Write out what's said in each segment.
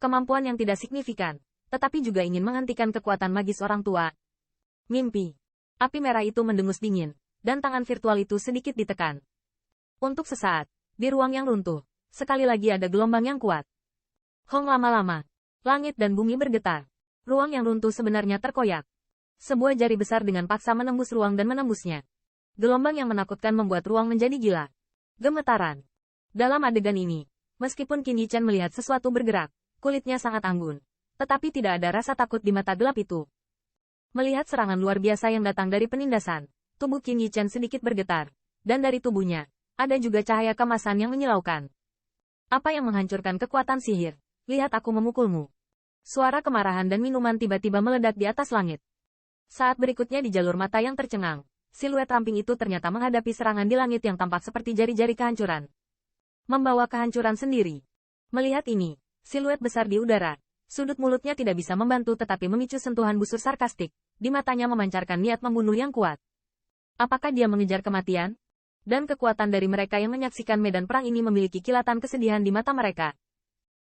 Kemampuan yang tidak signifikan, tetapi juga ingin menghentikan kekuatan magis orang tua. Mimpi. Api merah itu mendengus dingin, dan tangan virtual itu sedikit ditekan. Untuk sesaat, di ruang yang runtuh, sekali lagi ada gelombang yang kuat. Hong lama-lama. Langit dan bumi bergetar. Ruang yang runtuh sebenarnya terkoyak. Sebuah jari besar dengan paksa menembus ruang dan menembusnya. Gelombang yang menakutkan membuat ruang menjadi gila. Gemetaran. Dalam adegan ini, meskipun Qin Yichen melihat sesuatu bergerak, kulitnya sangat anggun. Tetapi tidak ada rasa takut di mata gelap itu. Melihat serangan luar biasa yang datang dari penindasan, tubuh Qin Yichen sedikit bergetar. Dan dari tubuhnya, ada juga cahaya kemasan yang menyilaukan. Apa yang menghancurkan kekuatan sihir? Lihat aku memukulmu. Suara kemarahan dan minuman tiba-tiba meledak di atas langit. Saat berikutnya di jalur mata yang tercengang, siluet ramping itu ternyata menghadapi serangan di langit yang tampak seperti jari-jari kehancuran. Membawa kehancuran sendiri. Melihat ini, siluet besar di udara, sudut mulutnya tidak bisa membantu tetapi memicu sentuhan busur sarkastik, di matanya memancarkan niat membunuh yang kuat. Apakah dia mengejar kematian? Dan kekuatan dari mereka yang menyaksikan medan perang ini memiliki kilatan kesedihan di mata mereka.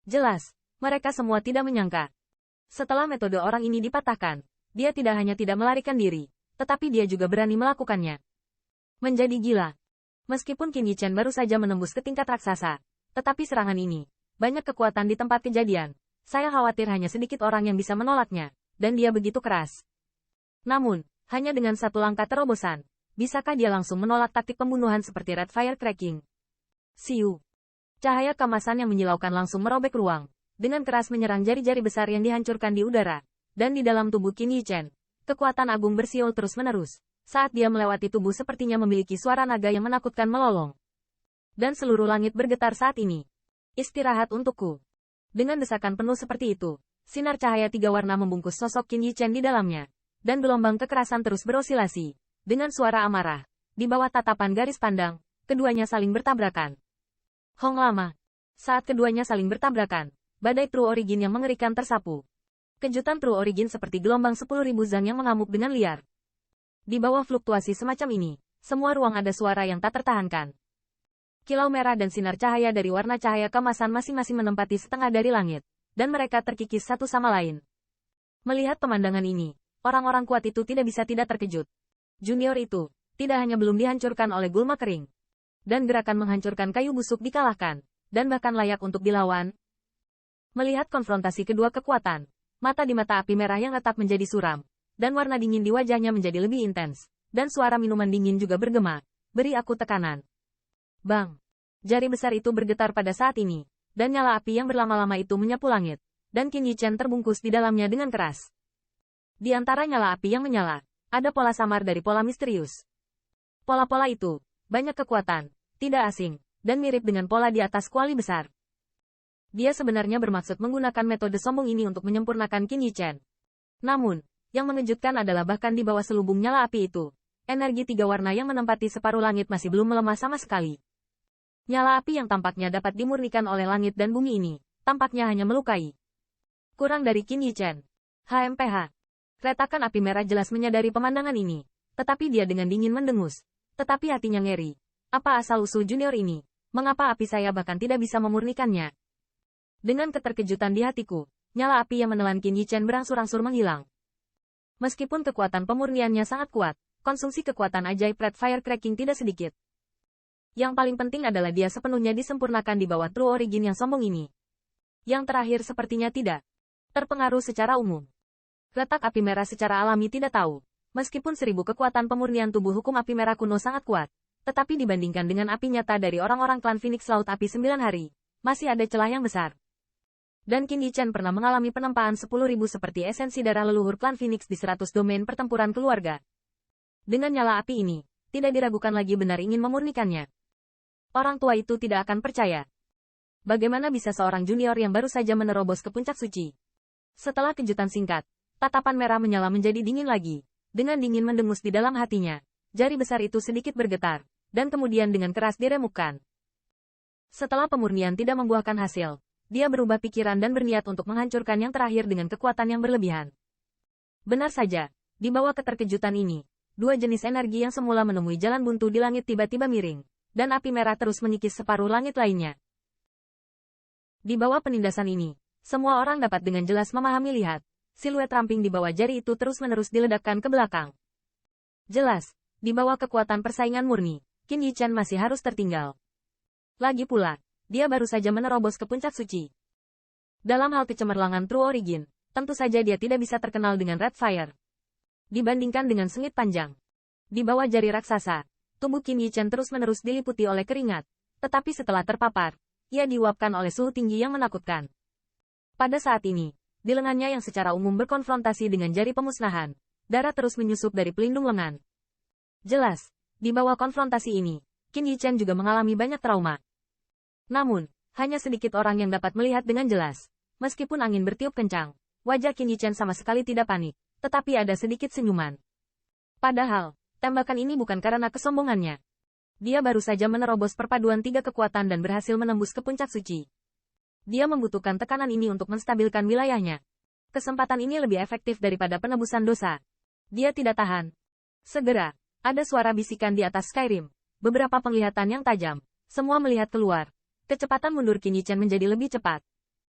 Jelas, mereka semua tidak menyangka. Setelah metode orang ini dipatahkan, dia tidak hanya tidak melarikan diri, tetapi dia juga berani melakukannya. Menjadi gila. Meskipun Qin Yichen baru saja menembus ke tingkat raksasa, tetapi serangan ini, banyak kekuatan di tempat kejadian. Saya khawatir hanya sedikit orang yang bisa menolaknya, dan dia begitu keras. Namun, hanya dengan satu langkah terobosan, bisakah dia langsung menolak taktik pembunuhan seperti Red Fire Cracking? Siu. Cahaya kemasan yang menyilaukan langsung merobek ruang, dengan keras menyerang jari-jari besar yang dihancurkan di udara, dan di dalam tubuh Qin Yichen, kekuatan agung bersiul terus-menerus. Saat dia melewati tubuh sepertinya memiliki suara naga yang menakutkan melolong. Dan seluruh langit bergetar saat ini. Istirahat untukku. Dengan desakan penuh seperti itu, sinar cahaya tiga warna membungkus sosok Qin Yichen di dalamnya, dan gelombang kekerasan terus berosilasi. Dengan suara amarah, di bawah tatapan garis pandang, keduanya saling bertabrakan. Hong lama. Saat keduanya saling bertabrakan, badai True Origin yang mengerikan tersapu. Kejutan True Origin seperti gelombang 10.000 zang yang mengamuk dengan liar. Di bawah fluktuasi semacam ini, semua ruang ada suara yang tak tertahankan. Kilau merah dan sinar cahaya dari warna cahaya kemasan masing-masing menempati setengah dari langit, dan mereka terkikis satu sama lain. Melihat pemandangan ini, orang-orang kuat itu tidak bisa tidak terkejut. Junior itu, tidak hanya belum dihancurkan oleh gulma kering, dan gerakan menghancurkan kayu busuk dikalahkan, dan bahkan layak untuk dilawan. Melihat konfrontasi kedua kekuatan, mata di mata api merah yang retak menjadi suram, dan warna dingin di wajahnya menjadi lebih intens, dan suara minuman dingin juga bergema, beri aku tekanan. Bang! Jari besar itu bergetar pada saat ini, dan nyala api yang berlama-lama itu menyapu langit, dan Qin Yichen terbungkus di dalamnya dengan keras. Di antara nyala api yang menyala, ada pola samar dari pola misterius. Pola-pola itu, banyak kekuatan, tidak asing, dan mirip dengan pola di atas kuali besar. Dia sebenarnya bermaksud menggunakan metode sombong ini untuk menyempurnakan Qin Yichen. Namun, yang mengejutkan adalah bahkan di bawah selubung nyala api itu, energi tiga warna yang menempati separuh langit masih belum melemah sama sekali. Nyala api yang tampaknya dapat dimurnikan oleh langit dan bumi ini, tampaknya hanya melukai. Kurang dari Qin Yichen. HMPH. Retakan api merah jelas menyadari pemandangan ini, tetapi dia dengan dingin mendengus. Tetapi hatinya ngeri. Apa asal-usul junior ini? Mengapa api saya bahkan tidak bisa memurnikannya? Dengan keterkejutan di hatiku, nyala api yang menelan Qin Yichen berangsur-angsur menghilang. Meskipun kekuatan pemurniannya sangat kuat, konsumsi kekuatan ajaib Red Fire Cracking tidak sedikit. Yang paling penting adalah dia sepenuhnya disempurnakan di bawah True Origin yang sombong ini. Yang terakhir sepertinya tidak terpengaruh secara umum. Retak api merah secara alami tidak tahu. Meskipun 1000 kekuatan pemurnian tubuh hukum api merah kuno sangat kuat, tetapi dibandingkan dengan api nyata dari orang-orang klan Phoenix Laut Api 9 hari, masih ada celah yang besar. Dan Qin Yichen pernah mengalami penempaan 10.000 seperti esensi darah leluhur klan Phoenix di 100 domain pertempuran keluarga. Dengan nyala api ini, tidak diragukan lagi benar ingin memurnikannya. Orang tua itu tidak akan percaya. Bagaimana bisa seorang junior yang baru saja menerobos ke puncak suci? Setelah kejutan singkat, tatapan merah menyala menjadi dingin lagi. Dengan dingin mendengus di dalam hatinya, jari besar itu sedikit bergetar, dan kemudian dengan keras diremukkan. Setelah pemurnian tidak membuahkan hasil, dia berubah pikiran dan berniat untuk menghancurkan yang terakhir dengan kekuatan yang berlebihan. Benar saja, di bawah keterkejutan ini, dua jenis energi yang semula menemui jalan buntu di langit tiba-tiba miring, dan api merah terus mengikis separuh langit lainnya. Di bawah penindasan ini, Semua orang dapat dengan jelas memahami lihat. Siluet ramping di bawah jari itu terus-menerus diledakkan ke belakang. Jelas, di bawah kekuatan persaingan murni, Qin Yichan masih harus tertinggal. Lagi pula, dia baru saja menerobos ke puncak suci. Dalam hal kecemerlangan True Origin, tentu saja dia tidak bisa terkenal dengan Red Fire. Dibandingkan dengan sengit panjang. Di bawah jari raksasa, tubuh Qin Yichan terus-menerus diliputi oleh keringat, tetapi setelah terpapar, ia diuapkan oleh suhu tinggi yang menakutkan. Pada saat ini, di lengannya yang secara umum berkonfrontasi dengan jari pemusnahan, darah terus menyusup dari pelindung lengan. Jelas, di bawah konfrontasi ini, Qin Yichan juga mengalami banyak trauma. Namun, hanya sedikit orang yang dapat melihat dengan jelas. Meskipun angin bertiup kencang, wajah Qin Yichan sama sekali tidak panik, tetapi ada sedikit senyuman. Padahal, tembakan ini bukan karena kesombongannya. Dia baru saja menerobos perpaduan 3 kekuatan dan berhasil menembus ke puncak suci. Dia membutuhkan tekanan ini untuk menstabilkan wilayahnya. Kesempatan ini lebih efektif daripada penebusan dosa. Dia tidak tahan. Segera, ada suara bisikan di atas Skyrim. Beberapa penglihatan yang tajam. Semua melihat keluar. Kecepatan mundur Qin Yichan menjadi lebih cepat.